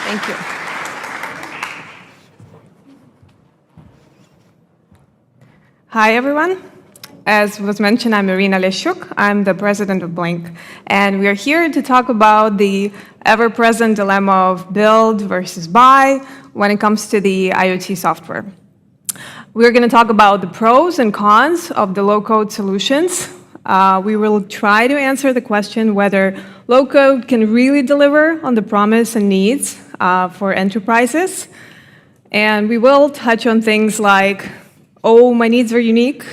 Thank you. Hi, everyone. As was mentioned, I'm Iryna Liashchuk. I'm the president of Blynk. And we are here to talk about the ever-present dilemma of build versus buy when it comes to the IoT software. We're going to talk about the pros and cons of the low-code solutions. We will try to answer the question whether low-code can really deliver on the promise and needs for enterprises. And we will touch on things like, oh, my needs are unique,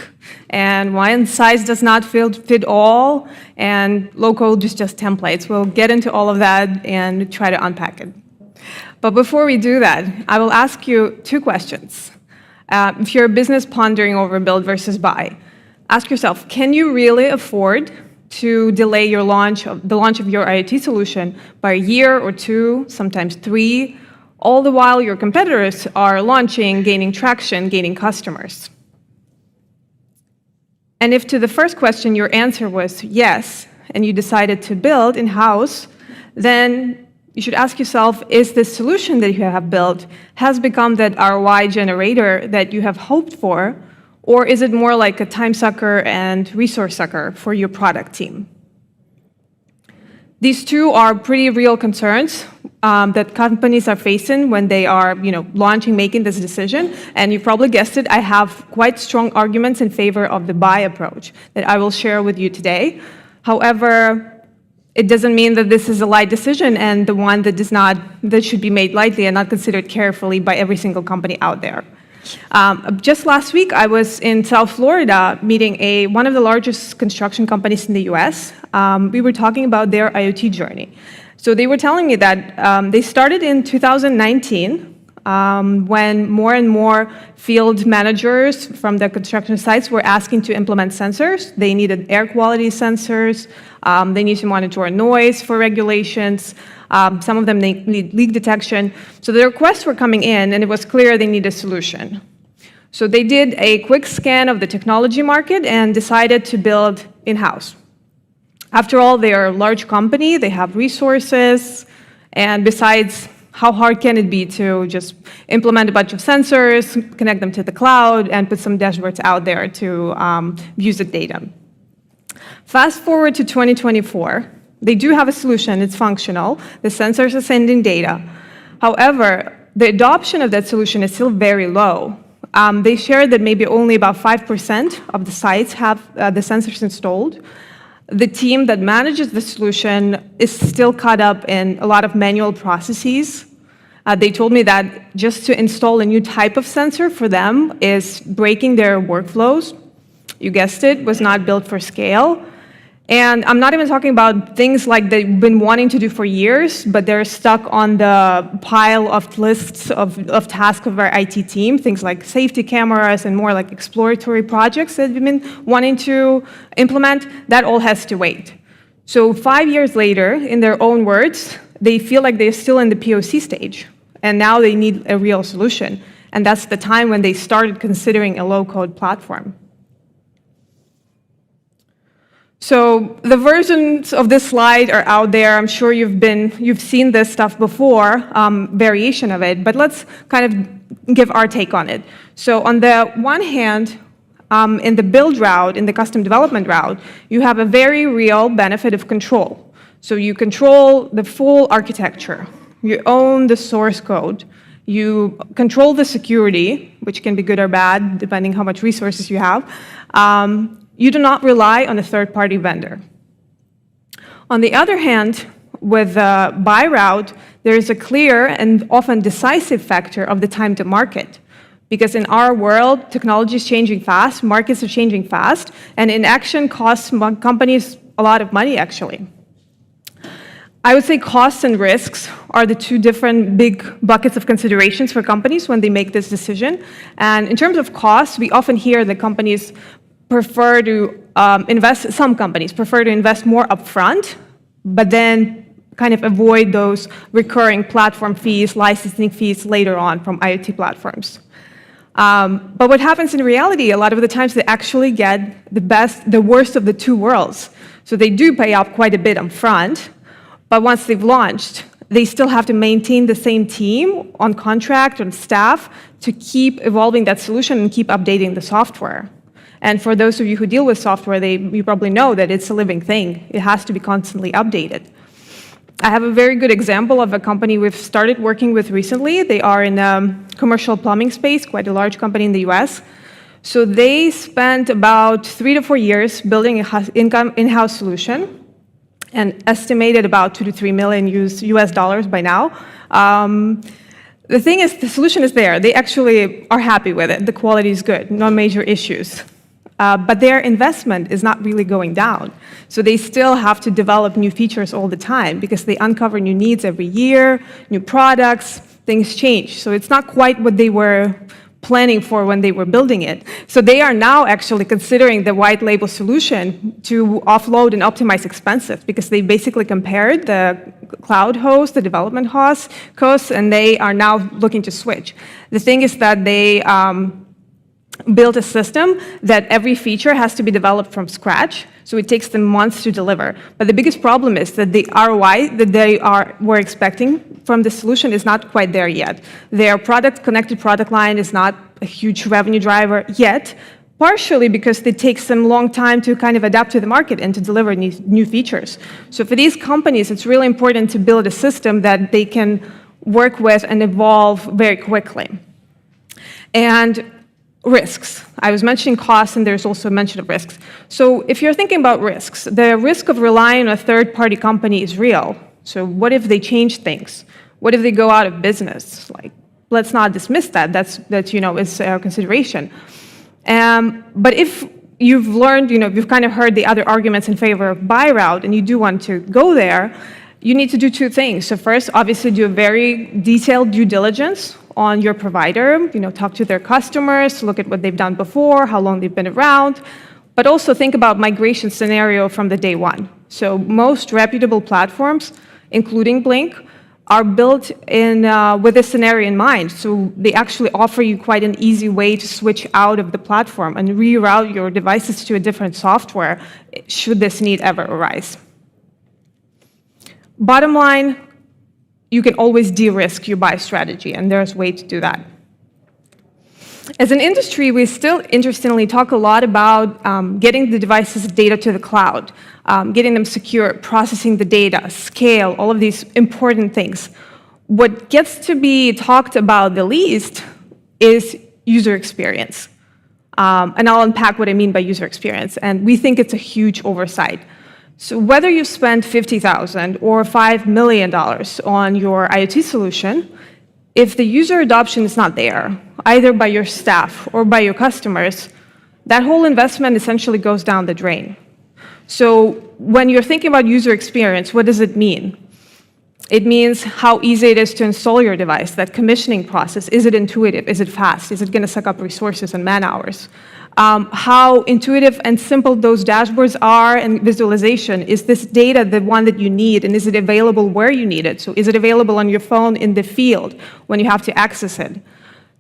and one size does not fit all, and low-code is just templates. We'll get into all of that and try to unpack it. But before we do that, I will ask you two questions. If you're a business pondering over build versus buy, ask yourself, can you really afford to delay the launch of your IoT solution by a year or two, sometimes 3, all the while your competitors are launching, gaining traction, gaining customers? And if to the first question your answer was yes, and you decided to build in-house, then you should ask yourself, is this solution that you have built has become that ROI generator that you have hoped for, or is it more like a time sucker and resource sucker for your product team? These two are pretty real concerns that companies are facing when they are launching, making this decision. And you probably guessed it, I have quite strong arguments in favor of the buy approach that I will share with you today. However, it doesn't mean that this is a light decision and the one that should be made lightly and not considered carefully by every single company out there. Just last week, I was in South Florida meeting one of the largest construction companies in the US. We were talking about their IoT journey. So they were telling me that they started in 2019 when more and more field managers from the construction sites were asking to implement sensors. They needed air quality sensors. They need to monitor noise for regulations. Some of them need leak detection. So the requests were coming in, and it was clear they need a solution. So they did a quick scan of the technology market and decided to build in-house. After all, they are a large company, they have resources, and besides, how hard can it be to just implement a bunch of sensors, connect them to the cloud, and put some dashboards out there to use the data? Fast forward to 2024. They do have a solution, it's functional. The sensors are sending data. However, the adoption of that solution is still very low. They shared that maybe only about 5% of the sites have the sensors installed. The team that manages the solution is still caught up in a lot of manual processes. They told me that just to install a new type of sensor for them is breaking their workflows. You guessed it, was not built for scale. And I'm not even talking about things like they've been wanting to do for years, but they're stuck on the pile of lists of tasks of our IT team, things like safety cameras and more like exploratory projects that we've been wanting to implement. That all has to wait. So 5 years later, in their own words, they feel like they're still in the POC stage, and now they need a real solution. And that's the time when they started considering a low-code platform. So the versions of this slide are out there. I'm sure you've seen this stuff before, variation of it, but let's kind of give our take on it. So on the one hand, in the build route, in the custom development route, you have a very real benefit of control. So you control the full architecture. You own the source code. You control the security, which can be good or bad, depending how much resources you have. You do not rely on a third-party vendor. On the other hand, with the buy route, there is a clear and often decisive factor of the time to market. Because in our world, technology is changing fast, markets are changing fast, and inaction costs companies a lot of money, actually. I would say costs and risks are the two different big buckets of considerations for companies when they make this decision. And in terms of costs, we often hear that companies prefer to some companies prefer to invest more upfront, but then kind of avoid those recurring platform fees, licensing fees later on from IoT platforms. But what happens in reality, a lot of the times they actually get the worst of the two worlds. So they do pay up quite a bit upfront, but once they've launched, they still have to maintain the same team on contract and staff to keep evolving that solution and keep updating the software. And for those of you who deal with software, you probably know that it's a living thing. It has to be constantly updated. I have a very good example of a company we've started working with recently. They are in commercial plumbing space, quite a large company in the US. So they spent about 3 to 4 years building an in-house solution and estimated about 2 to 3 million US dollars by now. The thing is, the solution is there. They actually are happy with it. The quality is good, no major issues. But their investment is not really going down. So they still have to develop new features all the time because they uncover new needs every year, new products, things change. So it's not quite what they were planning for when they were building it. So they are now actually considering the white label solution to offload and optimize expenses because they basically compared the cloud host, the development costs, and they are now looking to switch. The thing is that they built a system that every feature has to be developed from scratch, so it takes them months to deliver. But the biggest problem is that the ROI that they were expecting from the solution is not quite there yet. Their connected product line is not a huge revenue driver yet, partially because it takes them a long time to kind of adapt to the market and to deliver new features. So for these companies, it's really important to build a system that they can work with and evolve very quickly. And risks. I was mentioning costs, and there's also a mention of risks. So if you're thinking about risks, the risk of relying on a third-party company is real. So what if they change things? What if they go out of business? Like, let's not dismiss that. That's is a consideration. But if you've learned, you've kind of heard the other arguments in favor of buy route, and you do want to go there, you need to do 2 things. So first, obviously, do a very detailed due diligence on your provider, talk to their customers, look at what they've done before, how long they've been around, but also think about migration scenario from the day one. So most reputable platforms, including Blynk, are built with this scenario in mind. So they actually offer you quite an easy way to switch out of the platform and reroute your devices to a different software should this need ever arise. Bottom line, you can always de-risk your buy strategy, and there's a way to do that. As an industry, we still interestingly talk a lot about getting the devices' data to the cloud, getting them secure, processing the data, scale, all of these important things. What gets to be talked about the least is user experience. And I'll unpack what I mean by user experience, and we think it's a huge oversight. So whether you spend $50,000 or $5 million on your IoT solution, if the user adoption is not there, either by your staff or by your customers, that whole investment essentially goes down the drain. So when you're thinking about user experience, what does it mean? It means how easy it is to install your device, that commissioning process. Is it intuitive? Is it fast? Is it going to suck up resources and man-hours? How intuitive and simple those dashboards are and visualization. Is this data the one that you need, and is it available where you need it? So is it available on your phone in the field when you have to access it?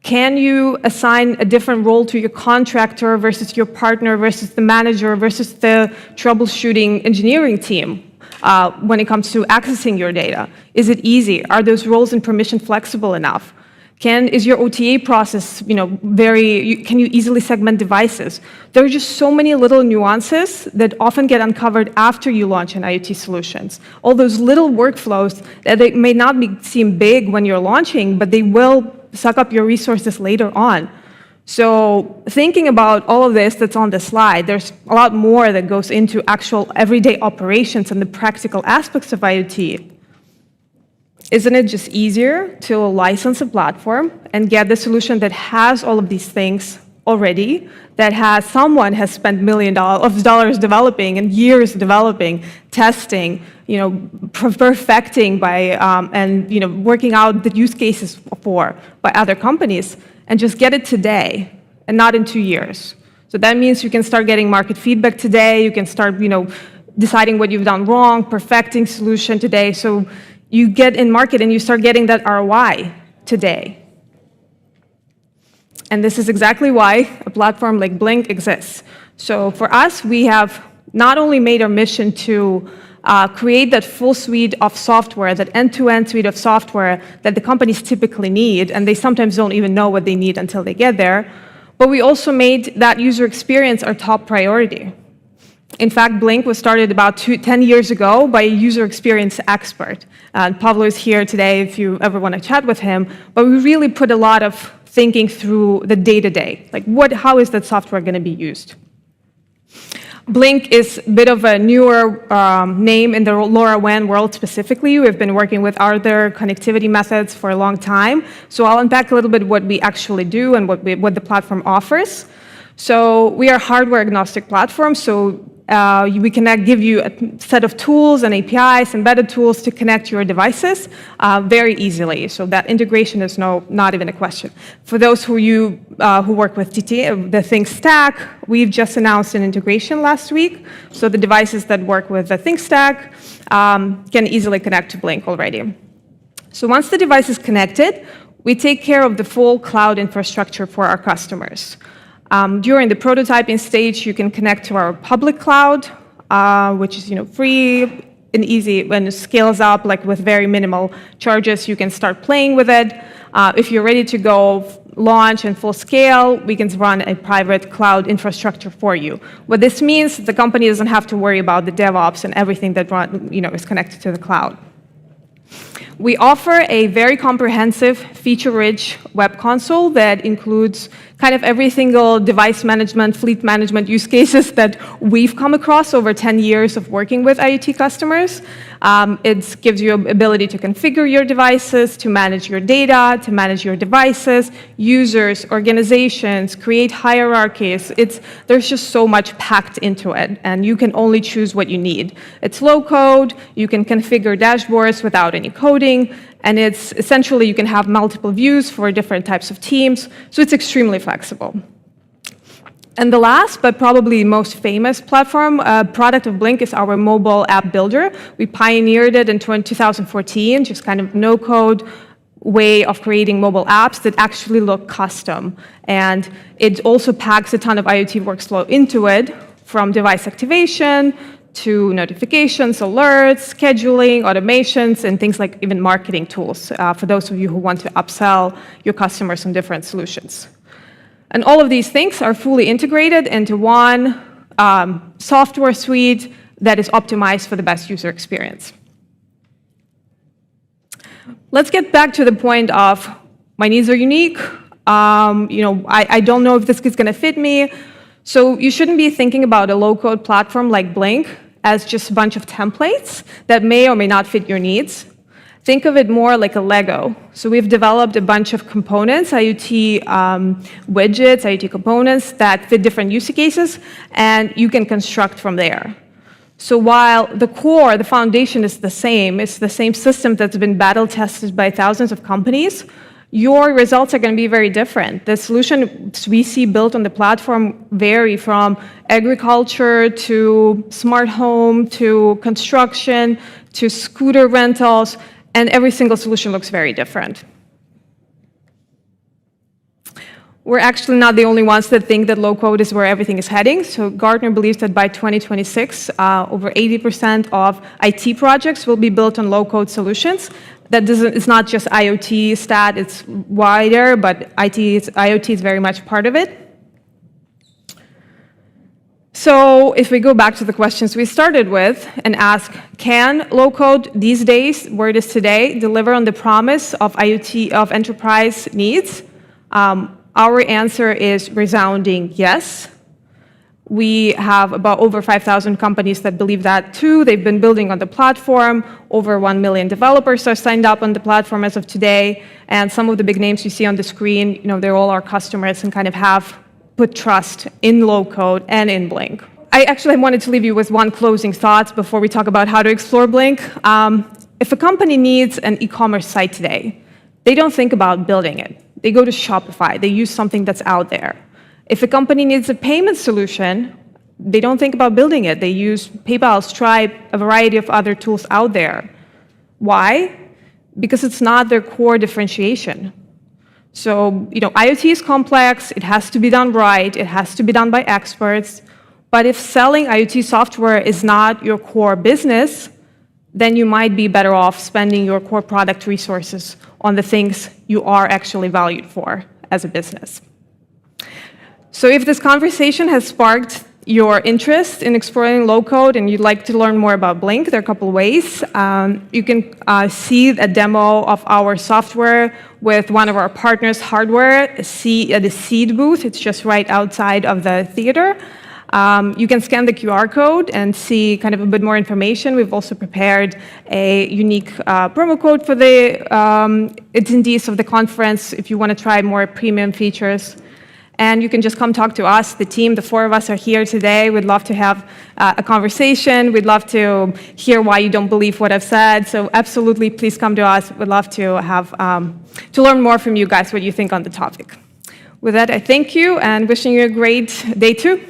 Can you assign a different role to your contractor versus your partner versus the manager versus the troubleshooting engineering team when it comes to accessing your data? Is it easy? Are those roles and permission flexible enough? Is your OTA process, can you easily segment devices? There are just so many little nuances that often get uncovered after you launch an IoT solutions. All those little workflows that they may not seem big when you're launching, but they will suck up your resources later on. So thinking about all of this that's on the slide, there's a lot more that goes into actual everyday operations and the practical aspects of IoT. Isn't it just easier to license a platform and get the solution that has all of these things already, that someone has spent millions of dollars developing and years developing, testing, perfecting and working out the use cases by other companies, and just get it today and not in 2 years. So that means you can start getting market feedback today. You can start, deciding what you've done wrong, perfecting solution today. So you get in market and you start getting that ROI today. And this is exactly why a platform like Blynk exists. So for us, we have not only made our mission to create that full suite of software, that end-to-end suite of software that the companies typically need, and they sometimes don't even know what they need until they get there. But we also made that user experience our top priority. In fact, Blynk was started about 10 years ago by a user experience expert. Pablo is here today if you ever want to chat with him. But we really put a lot of thinking through the day-to-day, like how is that software going to be used? Blynk is a bit of a newer name in the LoRaWAN world specifically. We've been working with other connectivity methods for a long time. So I'll unpack a little bit what we actually do and what the platform offers. So we are a hardware-agnostic platform, so we can give you a set of tools and APIs, embedded tools to connect your devices very easily. So that integration is not even a question. For those who work with the Think Stack, we've just announced an integration last week. So the devices that work with the Think Stack can easily connect to Blynk already. So once the device is connected, we take care of the full cloud infrastructure for our customers. During the prototyping stage, you can connect to our public cloud, which is free and easy. When it scales up, like with very minimal charges, you can start playing with it. If you're ready to go launch in full scale, we can run a private cloud infrastructure for you. What this means, the company doesn't have to worry about the DevOps and everything that is connected to the cloud. We offer a very comprehensive, feature-rich web console that includes kind of every single device management, fleet management use cases that we've come across over 10 years of working with IoT customers. It gives you the ability to configure your devices, to manage your data, to manage your devices, users, organizations, create hierarchies. There's just so much packed into it, and you can only choose what you need. It's low code, you can configure dashboards without any coding, and it's essentially you can have multiple views for different types of teams, so it's extremely flexible. And the last, but probably most famous product of Blynk is our mobile app builder. We pioneered it in 2014, just kind of no-code way of creating mobile apps that actually look custom. And it also packs a ton of IoT workflow into it, from device activation to notifications, alerts, scheduling, automations, and things like even marketing tools for those of you who want to upsell your customers on different solutions. And all of these things are fully integrated into one software suite that is optimized for the best user experience. Let's get back to the point of my needs are unique. I don't know if this is going to fit me. So you shouldn't be thinking about a low-code platform like Blynk as just a bunch of templates that may or may not fit your needs. Think of it more like a Lego. So we've developed a bunch of components, IoT widgets, IoT components that fit different use cases, and you can construct from there. So while the core, the foundation is the same, it's the same system that's been battle tested by thousands of companies, your results are going to be very different. The solutions we see built on the platform vary from agriculture to smart home to construction to scooter rentals, and every single solution looks very different. We're actually not the only ones that think that low-code is where everything is heading. So Gartner believes that by 2026, over 80% of IT projects will be built on low-code solutions. It's not just IoT stat, it's wider, but IoT is very much part of it. So if we go back to the questions we started with and ask, can low-code these days, where it is today, deliver on the promise of IoT, of enterprise needs? Our answer is resounding yes. We have about over 5,000 companies that believe that too. They've been building on the platform. Over 1 million developers are signed up on the platform as of today. And some of the big names you see on the screen, they're all our customers and kind of have put trust in low-code and in Blynk. I actually wanted to leave you with one closing thought before we talk about how to explore Blynk. If a company needs an e-commerce site today, they don't think about building it. They go to Shopify. They use something that's out there. If a company needs a payment solution, they don't think about building it. They use PayPal, Stripe, a variety of other tools out there. Why? Because it's not their core differentiation. So, IoT is complex. It has to be done right. It has to be done by experts. But if selling IoT software is not your core business, then you might be better off spending your core product resources on the things you are actually valued for as a business. So if this conversation has sparked your interest in exploring low-code and you'd like to learn more about Blynk, there are a couple of ways. You can see a demo of our software with one of our partners' hardware, see at the Seed booth. It's just right outside of the theater. You can scan the QR code and see kind of a bit more information. We've also prepared a unique promo code for the attendees of the conference if you want to try more premium features. And you can just come talk to us, the team. The four of us are here today. We'd love to have a conversation. We'd love to hear why you don't believe what I've said. So absolutely, please come to us. We'd love to have to learn more from you guys what you think on the topic. With that, I thank you and wishing you a great day too.